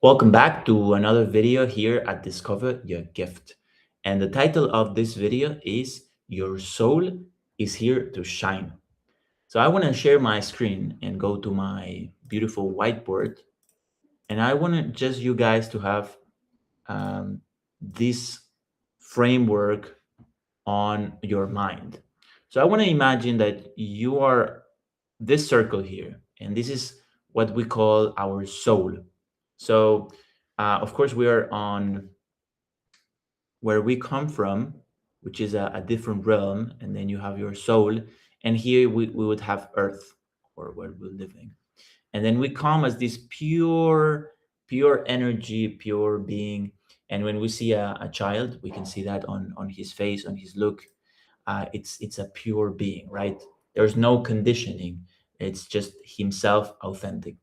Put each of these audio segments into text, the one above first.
Welcome back to another video here at Discover Your Gift. And the title of this video is Your Soul is Here to Shine. So I want to share my screen and go to my beautiful whiteboard. And I want to just you guys to have this framework on your mind. So I want to imagine that you are this circle here, and this is what we call our soul. So, of course, we are on where we come from, which is a different realm, and then you have your soul, and here we would have earth, or where we're living. And then we come as this pure energy, pure being. And when we see a child, we can see that on his face, on his look. It's a pure being, right? There's no conditioning. It's just himself, authentic.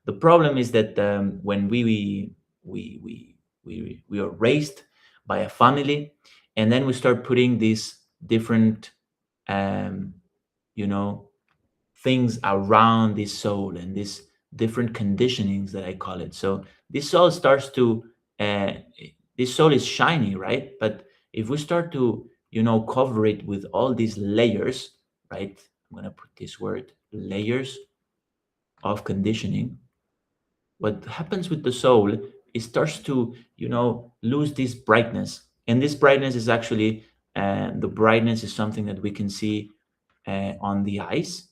The problem is that when we are raised by a family, and then we start putting these different um, you know things around this soul and these different conditionings that I call it. So this soul starts to uh, this soul is shiny, right? But if we start to cover it with all these layers, right? I'm gonna put this word layers of conditioning. What happens with the soul, it starts to lose this brightness, and this brightness is actually the brightness is something that we can see on the eyes.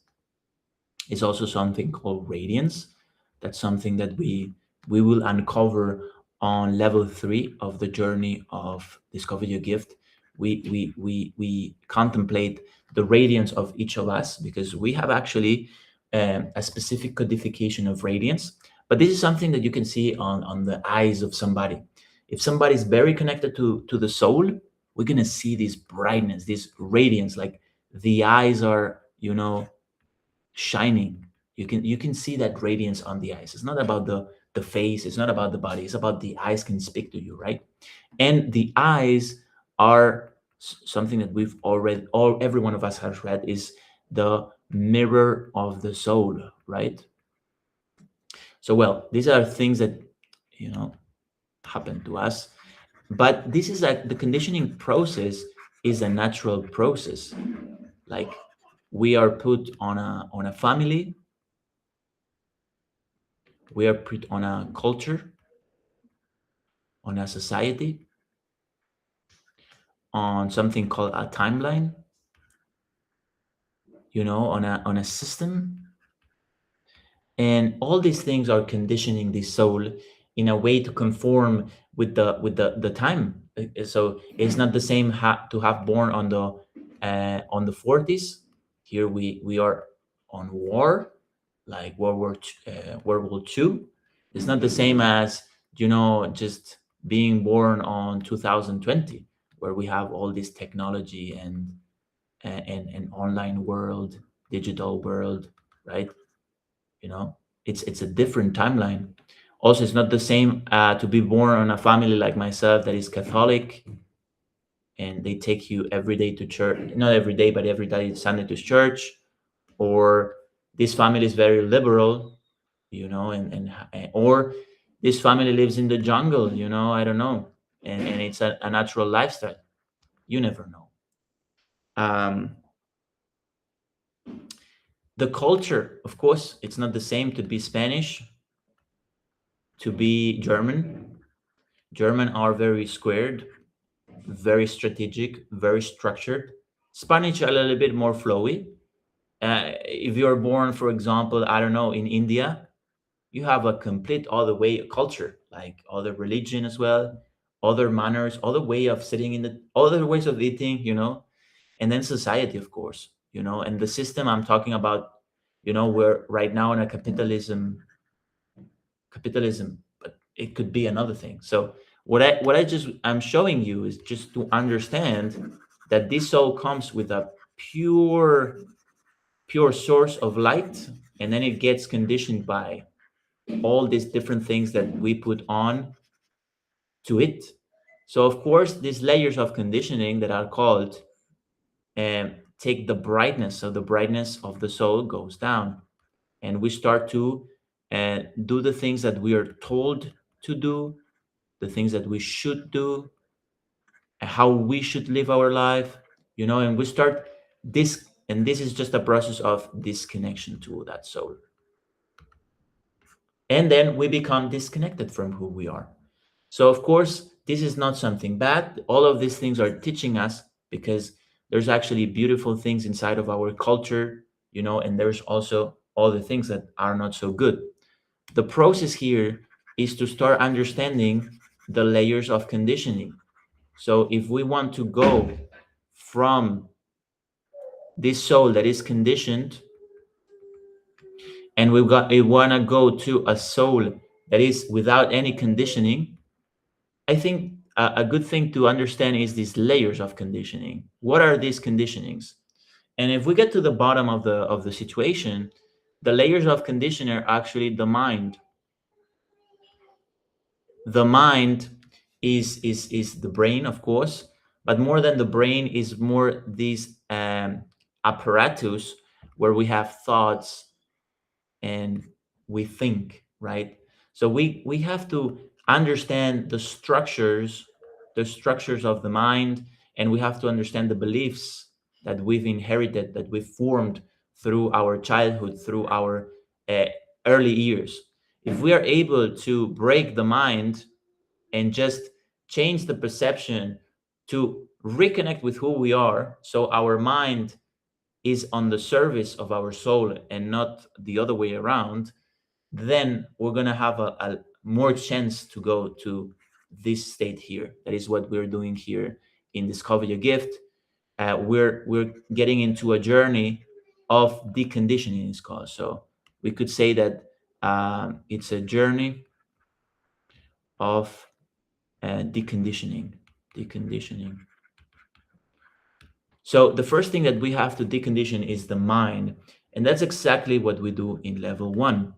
It's also something called radiance. That's something that we will uncover on level 3 of the journey of Discover Your Gift. We contemplate the radiance of each of us because we have actually a specific codification of radiance. But this is something that you can see on the eyes of somebody. If somebody is very connected to the soul, we're gonna see this brightness, this radiance, like the eyes are, shining. You can see that radiance on the eyes. It's not about the face, it's not about the body, it's about the eyes can speak to you, right? And the eyes are something that we've already all every one of us has read, is the mirror of the soul, right? So well, these are things that you know happen to us, but this is like the conditioning process is a natural process. Like, we are put on a family, we are put on a culture, on a society, on something called a timeline, on a system. And all these things are conditioning the soul in a way to conform with the time. So it's not the same to have born on the 40s. Here we are on war, like World War II. It's not the same as just being born on 2020, where we have all this technology and online world, digital world, right? you know it's a different timeline. Also, it's not the same to be born on a family like myself that is Catholic, and they take you every day to church, not every day, but every day Sunday to church. Or this family is very liberal, or this family lives in the jungle, I don't know, and it's a natural lifestyle. You never know. um the culture, of course, it's not the same to be Spanish, to be German. German are very squared, very strategic, very structured. Spanish a little bit more flowy. If you're born, for example, I don't know, in India, you have a complete other way culture, like other religion as well, other manners, other way of sitting in the other ways of eating, and then society, of course, and the system I'm talking about. We're right now in a capitalism, but it could be another thing. So I'm showing you is just to understand that this soul comes with a pure source of light, and then it gets conditioned by all these different things that we put on to it. So of course, these layers of conditioning that are called take the brightness, so the brightness of the soul goes down, and we start to do the things that we are told to do, the things that we should do, how we should live our life, and we start this, and this is just a process of disconnection to that soul. And then we become disconnected from who we are. So, of course, this is not something bad. All of these things are teaching us, because there's actually beautiful things inside of our culture, and there's also all the things that are not so good. The process here is to start understanding the layers of conditioning. So, if we want to go from this soul that is conditioned, and we want to go to a soul that is without any conditioning, I think a good thing to understand is these layers of conditioning. What are these conditionings? And if we get to the bottom of the situation, the layers of conditioning are actually the mind. The mind is the brain, of course, but more than the brain is more these apparatus where we have thoughts and we think, right? So we have to understand the structures of the mind, and we have to understand the beliefs that we've inherited, that we've formed through our childhood, through our uh, early years. If we are able to break the mind and just change the perception to reconnect with who we are, so our mind is on the service of our soul and not the other way around, then we're going to have a more chance to go to this state here. That is what we're doing here in Discover Your Gift. We're getting into a journey of deconditioning, is called. So we could say that it's a journey of deconditioning. Deconditioning. So the first thing that we have to decondition is the mind, and that's exactly what we do in level one.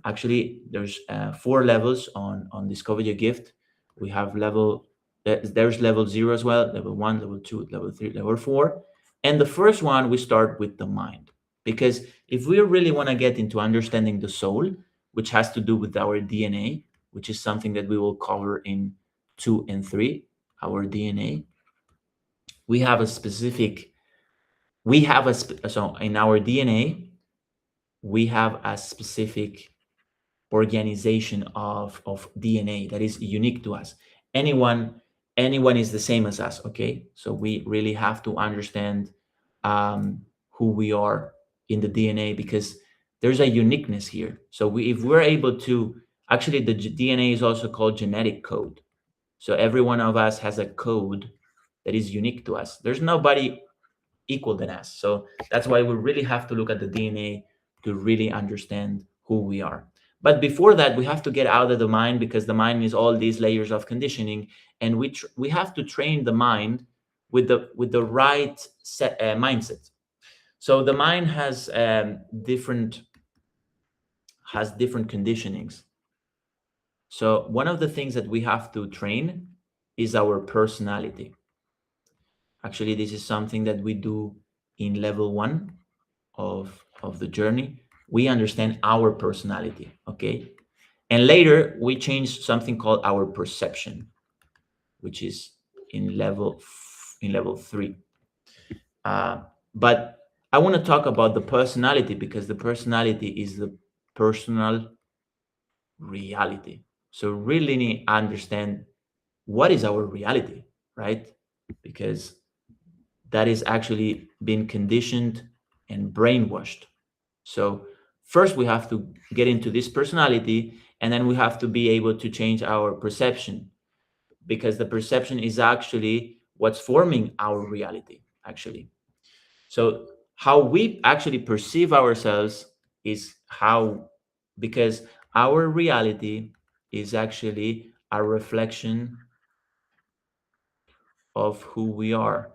Actually, there's 4 levels on Discover Your Gift. We have there's level 0 as well, level 1, level 2, level 3, level 4. And the first one, we start with the mind. Because if we really want to get into understanding the soul, which has to do with our DNA, which is something that we will cover in 2 and 3, our DNA, we have a specific, so in our DNA, we have a specific organization of DNA that is unique to us. Anyone is the same as us. Okay, so we really have to understand who we are in the DNA, because there's a uniqueness here. So if we're able to, actually, the DNA is also called genetic code. So every one of us has a code that is unique to us. There's nobody equal than us. So that's why we really have to look at the DNA to really understand who we are. But before that, we have to get out of the mind, because the mind is all these layers of conditioning, and we have to train the mind with the right mindset. So the mind has different conditionings. So one of the things that we have to train is our personality. Actually, this is something that we do in level 1 of the journey. We understand our personality, okay? And later we change something called our perception, which is in level 3. But I want to talk about the personality, because the personality is the personal reality. So really need to understand what is our reality, right? Because that is actually been conditioned and brainwashed. So first we have to get into this personality, and then we have to be able to change our perception, because the perception is actually what's forming our reality, actually. So how we actually perceive ourselves is how, because our reality is actually a reflection of who we are.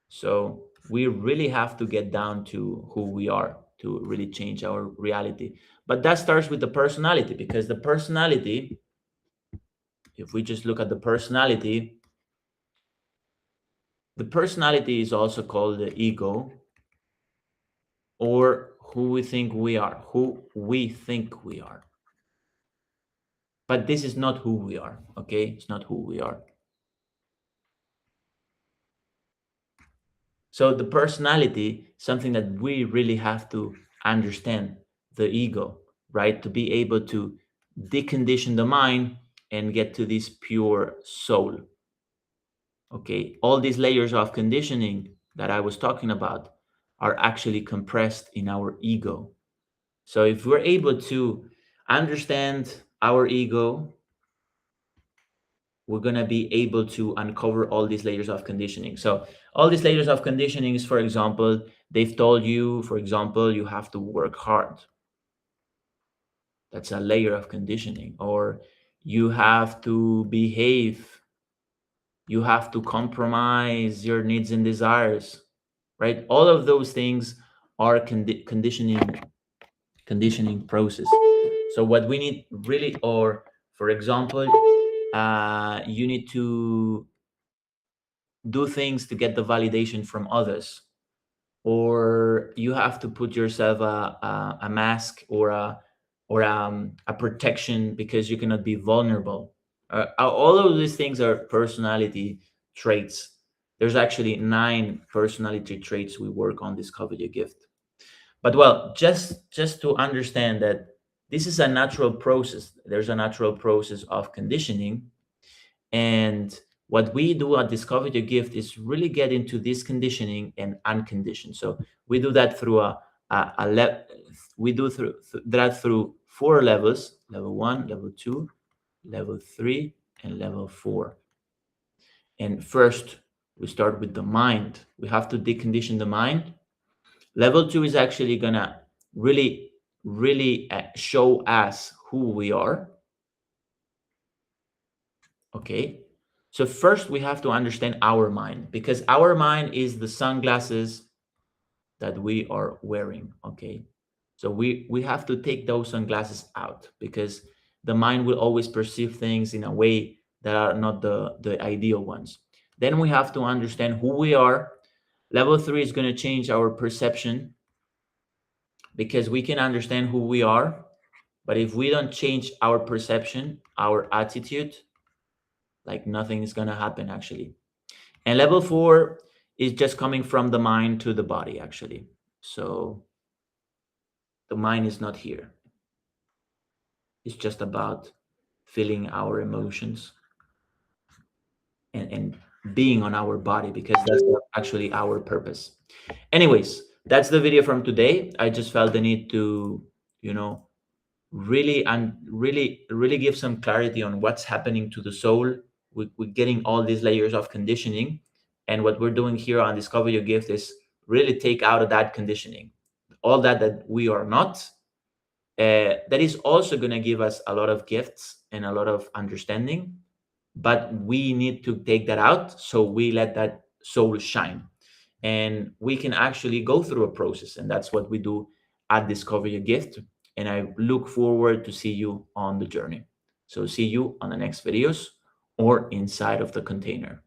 So we really have to get down to who we are to really change our reality. But that starts with the personality, because the personality, if we just look at the personality is also called the ego, or who we think we are. but this is not who we are. Okay, it's not who we are. So the personality, something that we really have to understand, the ego, right? To be able to decondition the mind and get to this pure soul. Okay, all these layers of conditioning that I was talking about are actually compressed in our ego. So if we're able to understand our ego, we're going to be able to uncover all these layers of conditioning. So all these layers of conditioning is, for example, they've told you, for example, you have to work hard. That's a layer of conditioning. Or you have to behave, you have to compromise your needs and desires, right? All of those things are conditioning process. So what we need really, or for example, you need to do things to get the validation from others, or you have to put yourself a mask or a protection because you cannot be vulnerable. All of these things are personality traits. There's actually 9 personality traits we work on Discover Your Gift. But well, just to understand that this is a natural process. There's a natural process of conditioning, and what we do at Discover Your Gift is really get into this conditioning and unconditioned. So we do that through we do that through 4 levels: level 1, level 2, level 3, and level 4. And first, we start with the mind. We have to decondition the mind. Level 2 is actually gonna really show us who we are. Okay. So first we have to understand our mind, because our mind is the sunglasses that we are wearing. Okay. So we have to take those sunglasses out, because the mind will always perceive things in a way that are not the ideal ones. Then we have to understand who we are. Level 3 is going to change our perception, because we can understand who we are, but if we don't change our perception, our attitude, like nothing is going to happen actually. And level 4 is just coming from the mind to the body actually. So the mind is not here. It's just about feeling our emotions and being on our body, because that's actually our purpose. Anyways, that's the video from today. I just felt the need to, you know, really give some clarity on what's happening to the soul. We're getting all these layers of conditioning, and what we're doing here on Discover Your Gift is really take out of that conditioning all that we are not. That is also going to give us a lot of gifts and a lot of understanding, but we need to take that out so we let that soul shine, and we can actually go through a process. And that's what we do at Discover Your Gift. And I look forward to see you on the journey. So see you on the next videos or inside of the container.